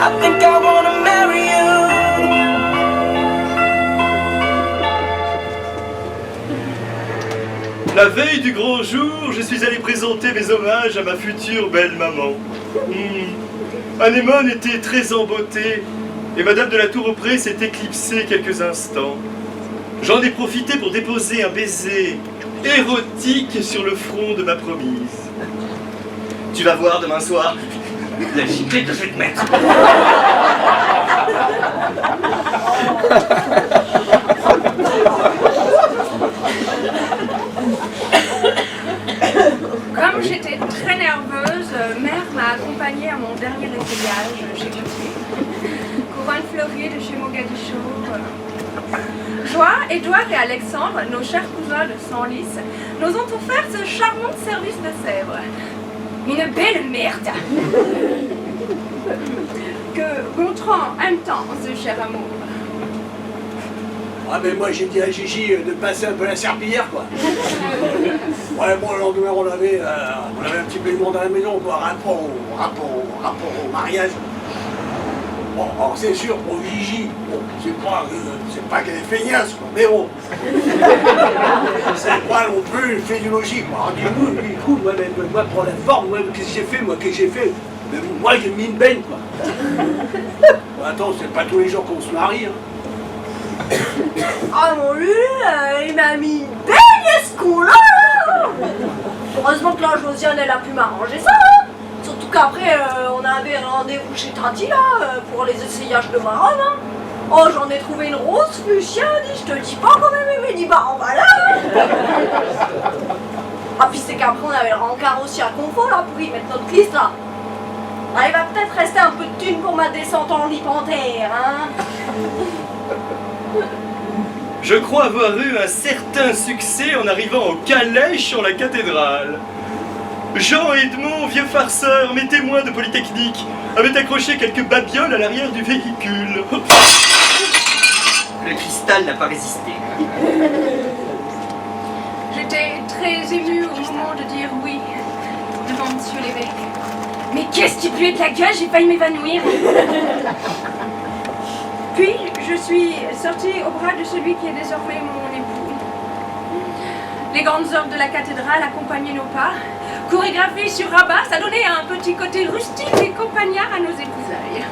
I think I wanna marry you. La veille du grand jour, je suis allé présenter mes hommages à ma future belle maman. Anémone était très en beauté, et Madame de la Tour-au-Pré s'est éclipsée quelques instants. J'en ai profité pour déposer un baiser érotique sur le front de ma promise. Tu vas voir demain soir la giclée que je vais te mettre. Comme j'étais très nerveuse, mère m'a accompagnée à mon dernier essayage chez Gauthier. Couronne fleurie de chez Mogadiscio. Joie, Édouard et Alexandre, nos chers cousins de Senlis, nous ont offert ce charmant service de Sèvres. Une belle merde que Gontran aime tant, ce cher amour. Ah mais moi j'ai dit à Gigi de passer un peu la serpillière quoi. Ouais bon le lendemain on avait un petit peu de monde à la maison quoi, rapport au mariage. Bon alors c'est sûr pour Gigi, bon, c'est pas qu'elle est feignasse quoi, mais bon. C'est pas non plus une physiologie quoi. On dit écoute, moi pour la forme, moi qu'est-ce que j'ai fait mais moi j'ai mis une baigne quoi. Bon, attends, c'est pas tous les jours qu'on se marie hein. Ah mon Lulu, il m'a mis une belle ce con-là. Heureusement que la Josiane elle a pu m'arranger ça hein. Surtout qu'après on avait rendez-vous chez Tati là pour les essayages de ma robe hein. Oh j'en ai trouvé une rose fuchsia, je te dis pas quand même il m'a dit bah en voilà. Ah puis c'est qu'après on avait le rencard aussi à confort là pour y mettre notre liste là. Ah, il va peut-être rester un peu de thune pour ma descente en lit panthère hein. Je crois avoir eu un certain succès en arrivant au calèche sur la cathédrale. Jean Edmond, vieux farceur, mes témoins de Polytechnique, avaient accroché quelques babioles à l'arrière du véhicule. Le cristal n'a pas résisté. J'étais très émue au moment de dire oui devant monsieur l'évêque. Mais qu'est-ce qui puait de la gueule, j'ai failli m'évanouir. Puis, je suis sortie au bras de celui qui est désormais mon époux. Les grandes heures de la cathédrale accompagnaient nos pas. Chorégraphie sur rabat, ça donnait un petit côté rustique et campagnard à nos épousailles.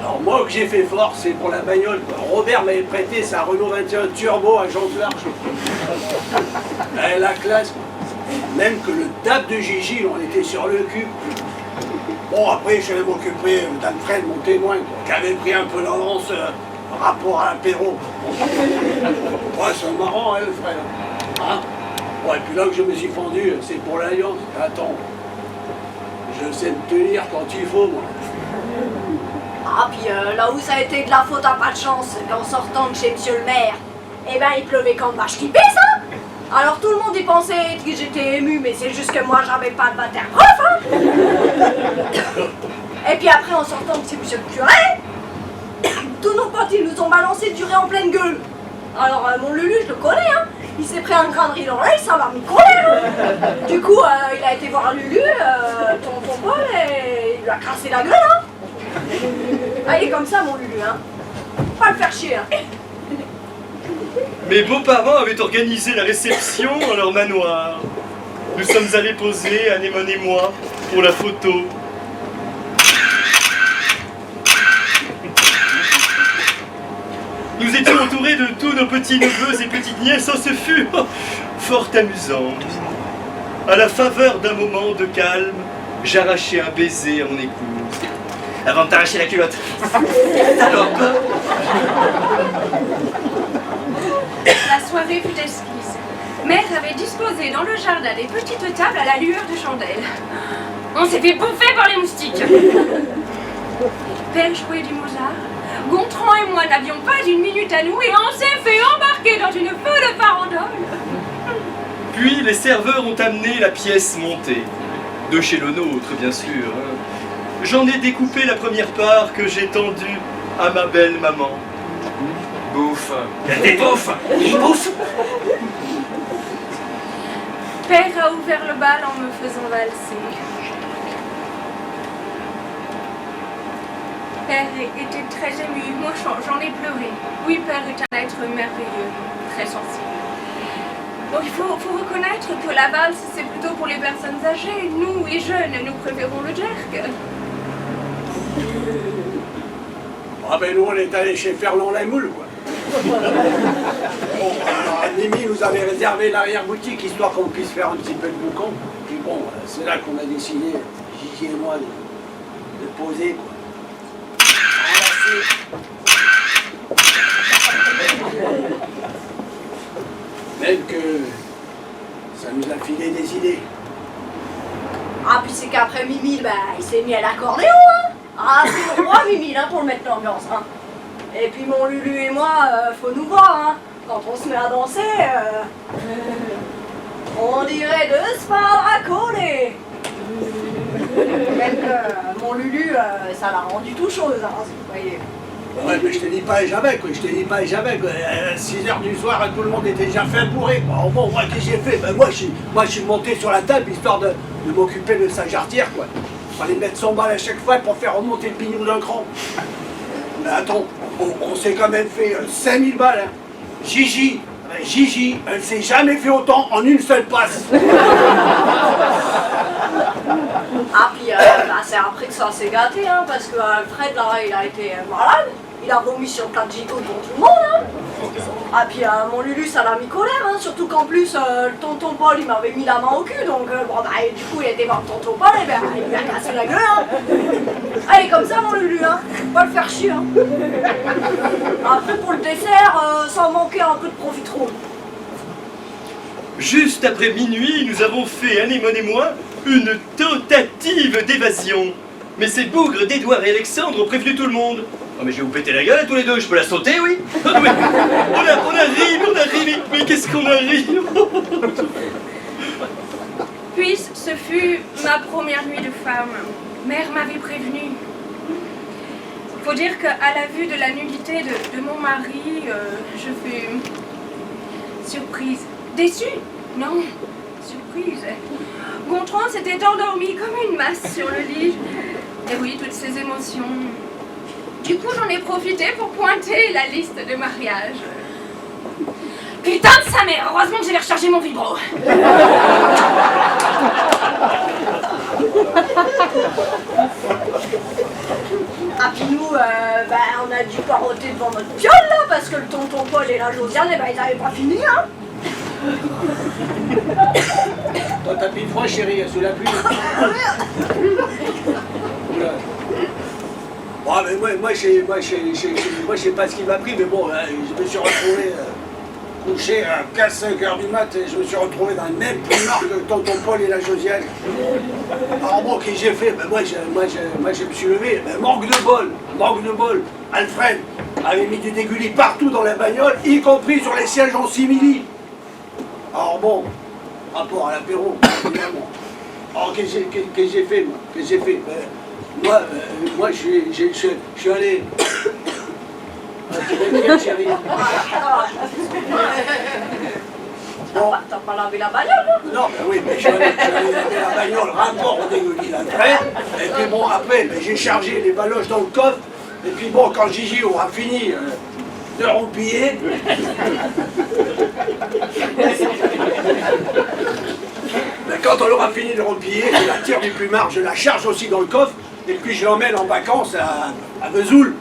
Alors moi que j'ai fait fort, c'est pour la bagnole quoi. Robert m'avait prêté sa Renault 21 Turbo à Jean Clarche. La classe quoi. Même que le DAB de Gigi, on était sur le cul. Bon, après, je vais m'occuper d'Alfred, mon témoin, quoi, qui avait pris un peu d'avance rapport à l'apéro. Ouais, c'est marrant, hein, le frère. Hein ouais, et puis là que je me suis fendu, c'est pour l'Alliance. Attends, je sais me tenir quand il faut, moi. Ah puis là où ça a été de la faute à pas de chance, qu'en sortant de chez monsieur le maire, eh ben il pleuvait comme vache qui pisse, hein. Alors tout le monde y pensait que j'étais émue, mais c'est juste que moi j'avais pas de baptême prof, hein. Et puis après en sortant de chez monsieur le curé, tous nos potes ils nous ont balancé du riz en pleine gueule. Alors mon Lulu je le connais, hein. Il s'est pris un grain de riz dans l'œil, ça m'a mis colère, hein. Du coup il a été voir Lulu, tonton Paul, et il lui a crassé la gueule, hein. Ah, il est comme ça mon Lulu, hein. Pas le faire chier, hein. Mes beaux-parents avaient organisé la réception dans leur manoir. Nous sommes allés poser, Anémone et moi, pour la photo. Nous étions entourés de tous nos petits-neveux et petites-nièces, oh, ce fut fort amusant. À la faveur d'un moment de calme, j'arrachai un baiser à mon épouse. Avant de t'arracher la culotte. Salope. La soirée fut exquise. Mère avait disposé dans le jardin des petites tables à la lueur de chandelle. On s'est fait bouffer par les moustiques. Père jouait du Mozart. Gontran et moi n'avions pas une minute à nous et on s'est fait embarquer dans une feu de farandole. Puis les serveurs ont amené la pièce montée. De chez le nôtre, bien sûr. J'en ai découpé la première part que j'ai tendue à ma belle maman. Bouffe. Des bouffes. Il bouffe. Père a ouvert le bal en me faisant valser. Père était très ému. Moi, j'en ai pleuré. Oui, Père est un être merveilleux, très sensible. Donc il faut reconnaître que la valse, c'est plutôt pour les personnes âgées. Nous, les jeunes, nous préférons le jerk. Ah ben nous, on est allé chez Ferland la Moule, quoi. Bon, alors, Mimi nous avait réservé l'arrière-boutique, histoire qu'on puisse faire un petit peu de boucan. Puis bon, c'est là qu'on a décidé, Gigi et moi, de poser, quoi. Même que ça nous a filé des idées. Ah, puis c'est qu'après Mimi, bah, il s'est mis à l'accordéon, hein. Ah, c'est le roi Mimi, hein, pour le mettre l'ambiance, hein. Et puis mon Lulu et moi, faut nous voir, hein. Quand on se met à danser, on dirait deux sparacodés. Même que mon Lulu, ça l'a rendu tout chose, hein, si vous voyez. Ouais, mais je te dis pas et jamais, quoi. Je te dis pas et jamais, quoi. À 6h du soir, tout le monde était déjà fait bourrer, quoi. Bon, moi, qu'est-ce que j'ai fait? Ben, moi, je suis monté sur la table, histoire de m'occuper de sa jarretière, quoi. Fallait mettre 100 balles à chaque fois pour faire remonter le pignon d'un cran. Mais attends, on s'est quand même fait 5000 balles, hein. Gigi, elle s'est jamais fait autant en une seule passe. Ah, puis bah, c'est après que ça s'est gâté, hein, parce que Alfred, là, il a été malade. Il a vomi sur le plat de gigot pour tout le monde, hein. Ah, puis mon Lulu, ça l'a mis colère, hein, surtout qu'en plus, le tonton Paul, il m'avait mis la main au cul, donc bon, bah, et du coup, il était voir le tonton Paul, et ben, il lui a cassé la gueule, hein. Allez, comme ça, mon Lulu, hein, faut pas le faire chier, hein. Après, pour le dessert, ça manquait un peu de profiterole. Juste après minuit, nous avons fait, Anémone et moi, une tentative d'évasion. Mais ces bougres d'Édouard et Alexandre ont prévenu tout le monde. Oh mais je vais vous péter la gueule à tous les deux, je peux la sauter, oui. Oh, mais on a ri, mais qu'est-ce qu'on a ri. Puis, ce fut ma première nuit de femme. Mère m'avait prévenue. Faut dire qu'à la vue de la nudité de mon mari, je fus surprise. Déçue? Non, surprise. Gontran s'était endormi comme une masse sur le lit. Et oui, toutes ces émotions. Du coup, j'en ai profité pour pointer la liste de mariage. Putain de sa mère! Heureusement que j'avais rechargé mon vibro. Ah, puis nous, bah, on a dû paroter devant notre piole, là, parce que le tonton Paul et la Josiane, eh ben, ils avaient pas fini, hein. Toi, t'as pris froid, chérie, sous la pluie. Oula. Bon, mais moi, je sais pas ce qui m'a pris, mais bon, je me suis retrouvé couché à 4-5 heures du mat, et je me suis retrouvé dans le même plumard que tonton Paul et la Josiane. Alors bon, qu'est-ce que j'ai fait? Ben, moi, je me suis levé, ben, manque de bol. Alfred avait mis du dégueulis partout dans la bagnole, y compris sur les sièges en simili. Alors bon, rapport à l'apéro, évidemment. Alors qu'est-ce que j'ai fait, moi? Qu'est-ce que j'ai fait? Ben, moi, je suis allé... Tu vas me dire, chérie. Bon. T'as pas lavé la bagnole, hein? Non, ben oui, mais je suis allé laver la bagnole, rapport au dégueulis d'Alfred. Et puis bon, après, ben, j'ai chargé les baloches dans le coffre. Et puis bon, quand Gigi aura fini de roupiller... Ben, quand on aura fini de roupiller, je la tire du plumard, je la charge aussi dans le coffre. Et puis je l'emmène en vacances à Vesoul.